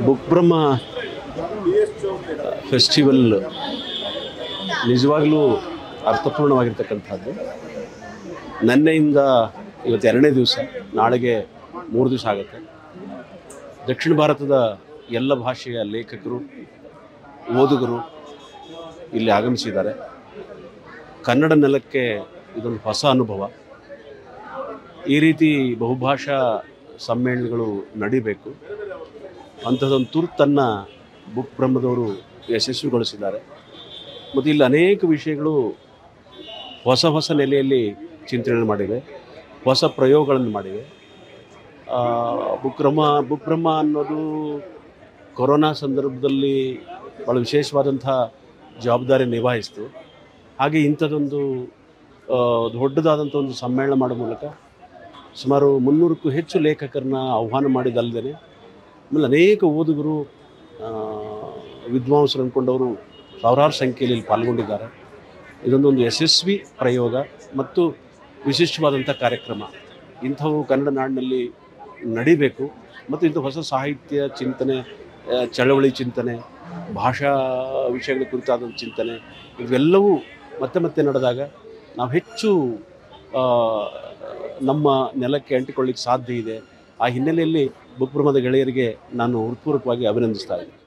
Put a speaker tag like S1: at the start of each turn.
S1: Book ಬ್ರಹ್ಮ festival ನಿಜವಾಗಲೂ ಅರ್ಥಪೂರ್ಣವಾಗಿರ್ತಕ್ಕಂಥದ್ದು. ನಿನ್ನೆಯಿಂದ ಇವತ್ತು 2ನೇ ದಿವಸ, ನಾಳೆಗೆ 3 ದಿವಸ ಆಗುತ್ತೆ. ದಕ್ಷಿಣ ಭಾರತದ ಎಲ್ಲ ಭಾಷೆಯ ಲೇಖಕರು, ಓದುಗರು ಇಲ್ಲಿ ಆಗಮಿಸಿದ್ದಾರೆ. ಕನ್ನಡ ನೆಲಕ್ಕೆ ಇದೊಂದು ಹೊಸ ಅನುಭವ. ಈ ರೀತಿ ಬಹುಭಾಷಾ ಸಮ್ಮೇಳನಗಳು ನಡಿಬೇಕು. ಅಂಥದ್ದೊಂದು ತುರ್ತನ್ನು ಬುಕ್ ಬ್ರಹ್ಮದವರು ಯಶಸ್ವಿಗೊಳಿಸಿದ್ದಾರೆ. ಮತ್ತು ಇಲ್ಲಿ ಅನೇಕ ವಿಷಯಗಳು ಹೊಸ ಹೊಸ ನೆಲೆಯಲ್ಲಿ ಚಿಂತನೆ ಮಾಡಿವೆ, ಹೊಸ ಪ್ರಯೋಗಗಳನ್ನು ಮಾಡಿವೆ. ಬುಕ್ ಬ್ರಹ್ಮ ಅನ್ನೋದು ಕೊರೋನಾ ಸಂದರ್ಭದಲ್ಲಿ ಭಾಳ ವಿಶೇಷವಾದಂಥ ಜವಾಬ್ದಾರಿ ನಿಭಾಯಿಸಿತು. ಹಾಗೆ ಇಂಥದ್ದೊಂದು ದೊಡ್ಡದಾದಂಥ ಒಂದು ಸಮ್ಮೇಳನ ಮಾಡೋ ಮೂಲಕ ಸುಮಾರು 300ಕ್ಕೂ ಹೆಚ್ಚು ಲೇಖಕರನ್ನ ಆಹ್ವಾನ ಮಾಡಿದ್ದಲ್ಲದೆ ಆಮೇಲೆ ಅನೇಕ ಓದುಗರು, ವಿದ್ವಾಂಸರು ಅಂದ್ಕೊಂಡವರು ಸಾವಿರಾರು ಸಂಖ್ಯೆಯಲ್ಲಿ ಇಲ್ಲಿ ಪಾಲ್ಗೊಂಡಿದ್ದಾರೆ. ಇದೊಂದೊಂದು ಯಶಸ್ವಿ ಪ್ರಯೋಗ ಮತ್ತು ವಿಶಿಷ್ಟವಾದಂಥ ಕಾರ್ಯಕ್ರಮ. ಇಂಥವು ಕನ್ನಡ ನಾಡಿನಲ್ಲಿ ನಡಿಬೇಕು. ಮತ್ತು ಇಂಥ ಹೊಸ ಸಾಹಿತ್ಯ ಚಿಂತನೆ, ಚಳವಳಿ ಚಿಂತನೆ, ಭಾಷಾ ವಿಷಯಗಳ ಕುರಿತಾದ ಚಿಂತನೆ ಇವೆಲ್ಲವೂ ಮತ್ತೆ ಮತ್ತೆ ನಡೆದಾಗ ನಾವು ಹೆಚ್ಚು ನಮ್ಮ ನೆಲಕ್ಕೆ ಅಂಟಿಕೊಳ್ಳಿಕ್ಕೆ ಸಾಧ್ಯ ಇದೆ. ಆ ಹಿನ್ನೆಲೆಯಲ್ಲಿ ಬುಕ್ ಬ್ರಹ್ಮದ ಗೆಳೆಯರಿಗೆ ನಾನು ಹೃತ್ಪೂರ್ವಕವಾಗಿ ಅಭಿನಂದಿಸ್ತಾ ಇದ್ದೀನಿ.